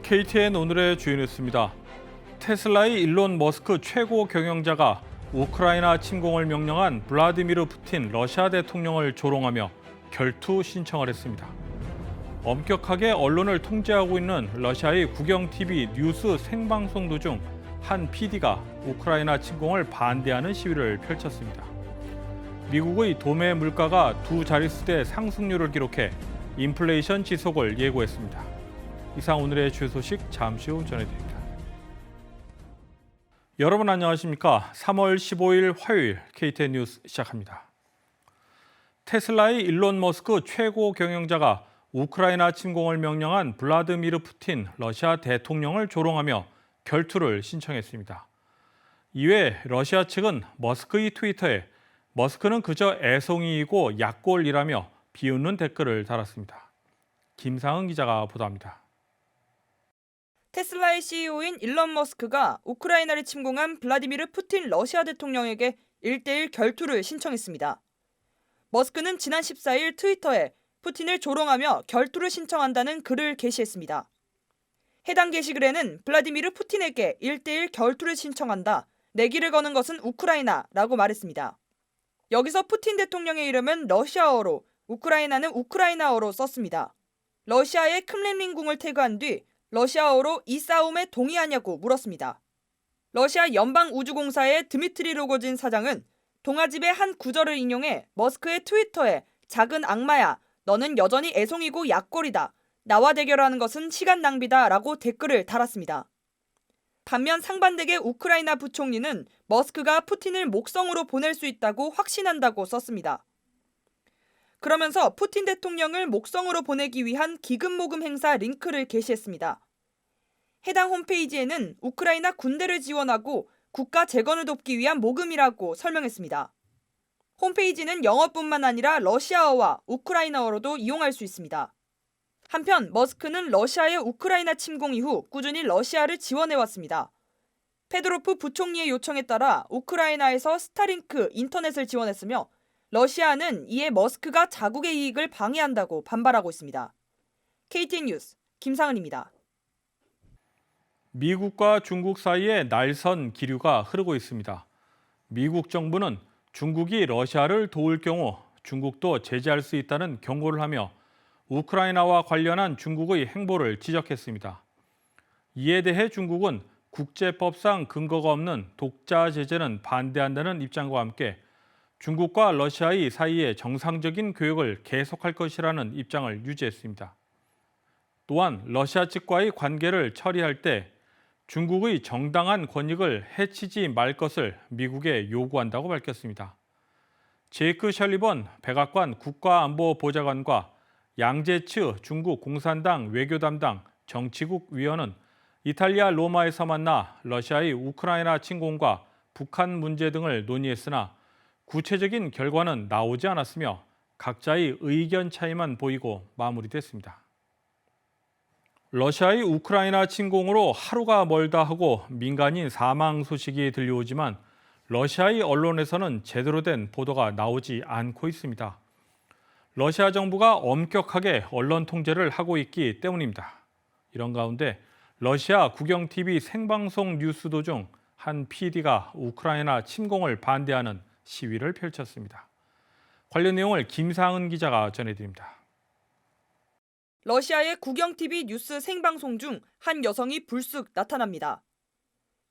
KTN 오늘의 주요 뉴스입니다. 테슬라의 일론 머스크 최고 경영자가 우크라이나 침공을 명령한 블라디미르 푸틴 러시아 대통령을 조롱하며 결투 신청을 했습니다. 엄격하게 언론을 통제하고 있는 러시아의 국영 TV 뉴스 생방송 도중 한 PD가 우크라이나 침공을 반대하는 시위를 펼쳤습니다. 미국의 도매 물가가 두 자릿수대 상승률을 기록해 인플레이션 지속을 예고했습니다. 이상 오늘의 주요 소식 잠시 후 전해드립니다. 여러분 안녕하십니까? 3월 15일 화요일 KTN 뉴스 시작합니다. 테슬라의 일론 머스크 최고 경영자가 우크라이나 침공을 명령한 블라디미르 푸틴 러시아 대통령을 조롱하며 결투를 신청했습니다. 이외 러시아 측은 머스크의 트위터에 머스크는 그저 애송이이고 약골이라며 비웃는 댓글을 달았습니다. 김상은 기자가 보도합니다. 테슬라의 CEO인 일론 머스크가 우크라이나를 침공한 블라디미르 푸틴 러시아 대통령에게 1대1 결투를 신청했습니다. 머스크는 지난 14일 트위터에 푸틴을 조롱하며 결투를 신청한다는 글을 게시했습니다. 해당 게시글에는 블라디미르 푸틴에게 1대1 결투를 신청한다. 내기를 거는 것은 우크라이나라고 말했습니다. 여기서 푸틴 대통령의 이름은 러시아어로, 우크라이나는 우크라이나어로 썼습니다. 러시아의 크렘린궁을 태그한 뒤 러시아어로 이 싸움에 동의하냐고 물었습니다. 러시아 연방우주공사의 드미트리 로고진 사장은 동아집의 한 구절을 인용해 머스크의 트위터에 작은 악마야, 너는 여전히 애송이고 약골이다. 나와 대결하는 것은 시간 낭비다 라고 댓글을 달았습니다. 반면 상반되게 우크라이나 부총리는 머스크가 푸틴을 목성으로 보낼 수 있다고 확신한다고 썼습니다. 그러면서 푸틴 대통령을 목성으로 보내기 위한 기금 모금 행사 링크를 게시했습니다. 해당 홈페이지에는 우크라이나 군대를 지원하고 국가 재건을 돕기 위한 모금이라고 설명했습니다. 홈페이지는 영어뿐만 아니라 러시아어와 우크라이나어로도 이용할 수 있습니다. 한편 머스크는 러시아의 우크라이나 침공 이후 꾸준히 러시아를 지원해왔습니다. 페도로프 부총리의 요청에 따라 우크라이나에서 스타링크 인터넷을 지원했으며 러시아는 이에 머스크가 자국의 이익을 방해한다고 반발하고 있습니다. KTN 뉴스 김상은입니다. 미국과 중국 사이에 날선 기류가 흐르고 있습니다. 미국 정부는 중국이 러시아를 도울 경우 중국도 제재할 수 있다는 경고를 하며 우크라이나와 관련한 중국의 행보를 지적했습니다. 이에 대해 중국은 국제법상 근거가 없는 독자 제재는 반대한다는 입장과 함께 중국과 러시아의 사이의 정상적인 교역을 계속할 것이라는 입장을 유지했습니다. 또한 러시아 측과의 관계를 처리할 때 중국의 정당한 권익을 해치지 말 것을 미국에 요구한다고 밝혔습니다. 제이크 셜리번 백악관 국가안보보좌관과 양제츠 중국 공산당 외교담당 정치국 위원은 이탈리아 로마에서 만나 러시아의 우크라이나 침공과 북한 문제 등을 논의했으나 구체적인 결과는 나오지 않았으며 각자의 의견 차이만 보이고 마무리됐습니다. 러시아의 우크라이나 침공으로 하루가 멀다 하고 민간인 사망 소식이 들려오지만 러시아의 언론에서는 제대로 된 보도가 나오지 않고 있습니다. 러시아 정부가 엄격하게 언론 통제를 하고 있기 때문입니다. 이런 가운데 러시아 국영TV 생방송 뉴스 도중 한 PD가 우크라이나 침공을 반대하는 시위를 펼쳤습니다. 관련 내용을 김상은 기자가 전해드립니다. 러시아의 국영TV 뉴스 생방송 중 한 여성이 불쑥 나타납니다.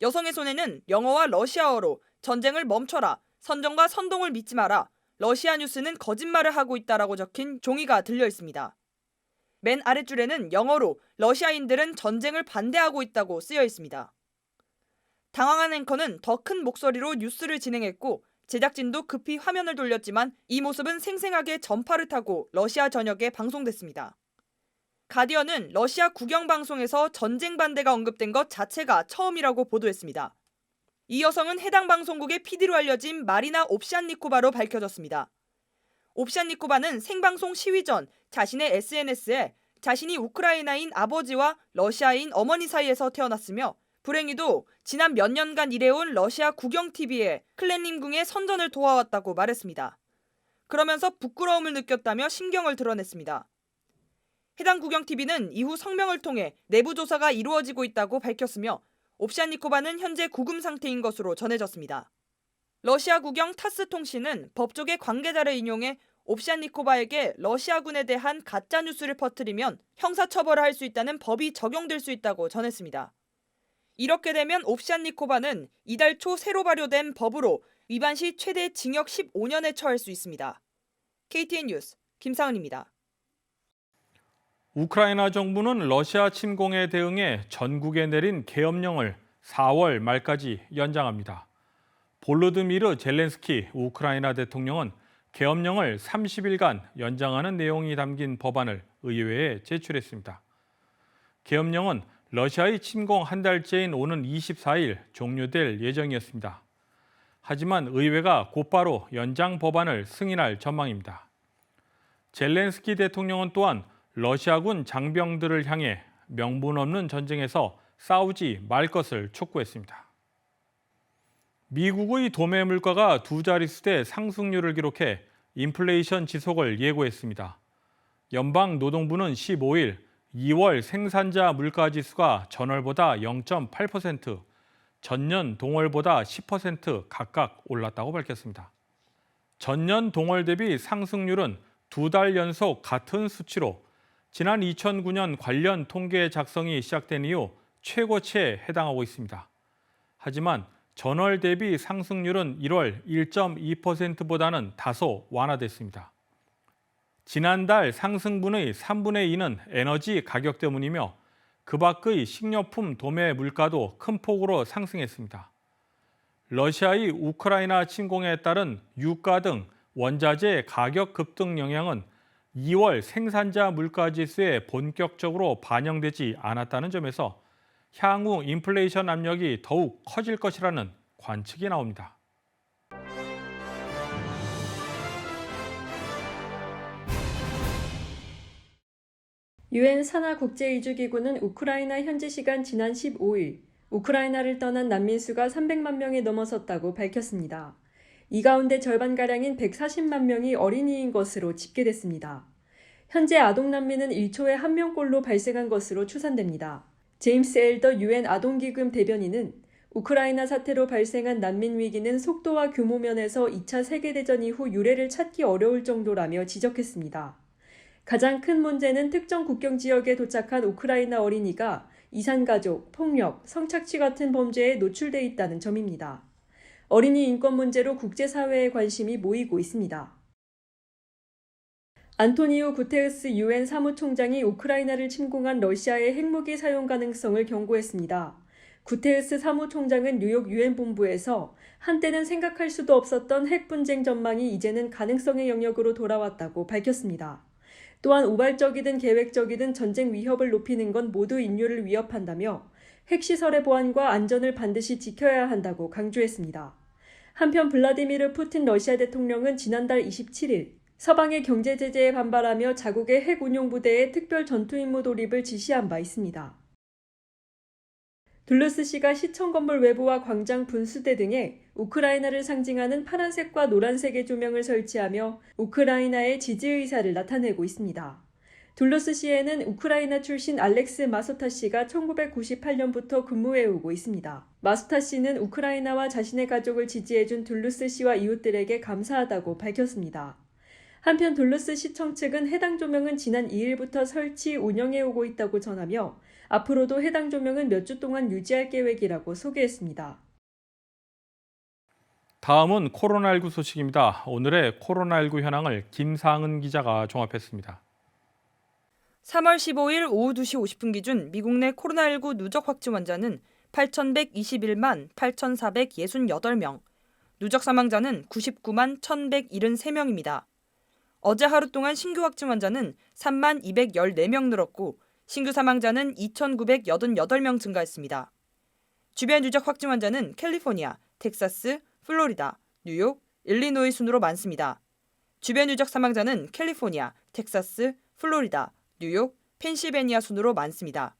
여성의 손에는 영어와 러시아어로 전쟁을 멈춰라, 선정과 선동을 믿지 마라, 러시아 뉴스는 거짓말을 하고 있다라고 적힌 종이가 들려 있습니다. 맨 아랫줄에는 영어로 러시아인들은 전쟁을 반대하고 있다고 쓰여 있습니다. 당황한 앵커는 더 큰 목소리로 뉴스를 진행했고 제작진도 급히 화면을 돌렸지만 이 모습은 생생하게 전파를 타고 러시아 전역에 방송됐습니다. 가디언은 러시아 국영방송에서 전쟁 반대가 언급된 것 자체가 처음이라고 보도했습니다. 이 여성은 해당 방송국의 PD로 알려진 마리나 옵샨니코바로 밝혀졌습니다. 옵샨니코바는 생방송 시위 전 자신의 SNS에 자신이 우크라이나인 아버지와 러시아인 어머니 사이에서 태어났으며 불행히도 지난 몇 년간 일해온 러시아 국영TV에 클렘린궁의 선전을 도와왔다고 말했습니다. 그러면서 부끄러움을 느꼈다며 심경을 드러냈습니다. 해당 국영TV는 이후 성명을 통해 내부 조사가 이루어지고 있다고 밝혔으며 옵시안니코바는 현재 구금 상태인 것으로 전해졌습니다. 러시아 국영 타스 통신은 법조계 관계자를 인용해 옵시안니코바에게 러시아군에 대한 가짜뉴스를 퍼뜨리면 형사처벌을 할 수 있다는 법이 적용될 수 있다고 전했습니다. 이렇게 되면 옵시안니코바는 이달 초 새로 발효된 법으로 위반 시 최대 징역 15년에 처할 수 있습니다. KTN 뉴스 김상은입니다. 우크라이나 정부는 러시아 침공에 대응해 전국에 내린 계엄령을 4월 말까지 연장합니다. 볼로드미르 젤렌스키 우크라이나 대통령은 계엄령을 30일간 연장하는 내용이 담긴 법안을 의회에 제출했습니다. 계엄령은 러시아의 침공 한 달째인 오는 24일 종료될 예정이었습니다. 하지만 의회가 곧바로 연장 법안을 승인할 전망입니다. 젤렌스키 대통령은 또한 러시아군 장병들을 향해 명분 없는 전쟁에서 싸우지 말 것을 촉구했습니다. 미국의 도매 물가가 두 자릿수대 상승률을 기록해 인플레이션 지속을 예고했습니다. 연방노동부는 15일 2월 생산자 물가 지수가 전월보다 0.8%, 전년 동월보다 10% 각각 올랐다고 밝혔습니다. 전년 동월 대비 상승률은 두 달 연속 같은 수치로 지난 2009년 관련 통계 작성이 시작된 이후 최고치에 해당하고 있습니다. 하지만 전월 대비 상승률은 1월 1.2%보다는 다소 완화됐습니다. 지난달 상승분의 3분의 2는 에너지 가격 때문이며 그 밖의 식료품 도매 물가도 큰 폭으로 상승했습니다. 러시아의 우크라이나 침공에 따른 유가 등 원자재 가격 급등 영향은 2월 생산자 물가 지수에 본격적으로 반영되지 않았다는 점에서 향후 인플레이션 압력이 더욱 커질 것이라는 관측이 나옵니다. 유엔 산하 국제이주기구는 우크라이나 현지 시간 지난 15일 우크라이나를 떠난 난민 수가 300만 명이 넘어섰다고 밝혔습니다. 이 가운데 절반가량인 140만 명이 어린이인 것으로 집계됐습니다. 현재 아동 난민은 1초에 1명꼴로 발생한 것으로 추산됩니다. 제임스 엘더 유엔 아동기금 대변인은 우크라이나 사태로 발생한 난민 위기는 속도와 규모 면에서 2차 세계대전 이후 유례를 찾기 어려울 정도라며 지적했습니다. 가장 큰 문제는 특정 국경 지역에 도착한 우크라이나 어린이가 이산가족, 폭력, 성착취 같은 범죄에 노출돼 있다는 점입니다. 어린이 인권 문제로 국제사회의 관심이 모이고 있습니다. 안토니오 구테르스 유엔 사무총장이 우크라이나를 침공한 러시아의 핵무기 사용 가능성을 경고했습니다. 구테르스 사무총장은 뉴욕 유엔 본부에서 한때는 생각할 수도 없었던 핵 분쟁 전망이 이제는 가능성의 영역으로 돌아왔다고 밝혔습니다. 또한 우발적이든 계획적이든 전쟁 위협을 높이는 건 모두 인류를 위협한다며 핵시설의 보안과 안전을 반드시 지켜야 한다고 강조했습니다. 한편 블라디미르 푸틴 러시아 대통령은 지난달 27일 서방의 경제 제재에 반발하며 자국의 핵 운용 부대의 특별 전투 임무 돌입을 지시한 바 있습니다. 둘루스시가 시청 건물 외부와 광장 분수대 등에 우크라이나를 상징하는 파란색과 노란색의 조명을 설치하며 우크라이나의 지지 의사를 나타내고 있습니다. 둘루스시에는 우크라이나 출신 알렉스 마소타 씨가 1998년부터 근무해오고 있습니다. 마소타 씨는 우크라이나와 자신의 가족을 지지해준 둘루스 시와 이웃들에게 감사하다고 밝혔습니다. 한편 둘루스 시청 측은 해당 조명은 지난 2일부터 설치, 운영해오고 있다고 전하며 앞으로도 해당 조명은 몇 주 동안 유지할 계획이라고 소개했습니다. 다음은 코로나19 소식입니다. 오늘의 코로나19 현황을 김상은 기자가 종합했습니다. 3월 15일 오후 2시 50분 기준 미국 내 코로나19 누적 확진 환자는 8,121만 8,468명, 누적 사망자는 99만 1,173명입니다. 어제 하루 동안 신규 확진 환자는 3만 214명 늘었고 신규 사망자는 2,988명 증가했습니다. 주변 누적 확진 환자는 캘리포니아, 텍사스, 플로리다, 뉴욕, 일리노이 순으로 많습니다. 주변 누적 사망자는 캘리포니아, 텍사스, 플로리다, 뉴욕, 펜실베니아 순으로 많습니다.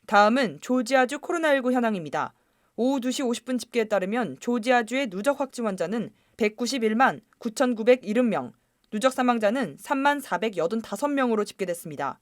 다음은 조지아주 코로나19 현황입니다. 오후 2시 50분 집계에 따르면 조지아주의 누적 확진 환자는 191만 9,970명, 누적 사망자는 3만 485명으로 집계됐습니다.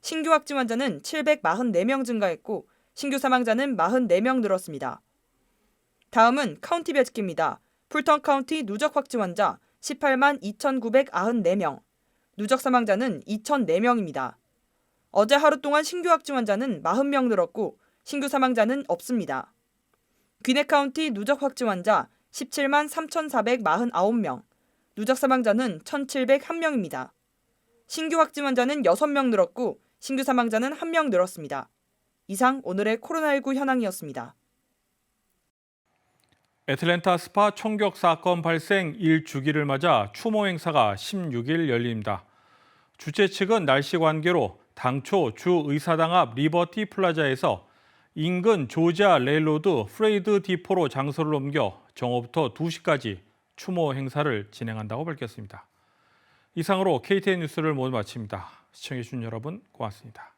신규 확진 환자는 744명 증가했고 신규 사망자는 44명 늘었습니다. 다음은 카운티 배치기입니다. 풀턴 카운티 누적 확진 환자 18만 2,994명, 누적 사망자는 2,004명입니다. 어제 하루 동안 신규 확진 환자는 40명 늘었고 신규 사망자는 없습니다. 귀네 카운티 누적 확진 환자 17만 3,449명, 누적 사망자는 1,701명입니다. 신규 확진 환자는 6명 늘었고 신규 사망자는 1명 늘었습니다. 이상 오늘의 코로나19 현황이었습니다. 애틀랜타 스파 총격 사건 발생 1주기를 맞아 추모 행사가 16일 열립니다. 주최 측은 날씨 관계로 당초 주 의사당 앞 리버티 플라자에서 인근 조지아 레일로드 프레이드 디포로 장소를 옮겨 정오부터 2시까지 추모 행사를 진행한다고 밝혔습니다. 이상으로 KTN 뉴스를 모두 마칩니다. 시청해주신 여러분 고맙습니다.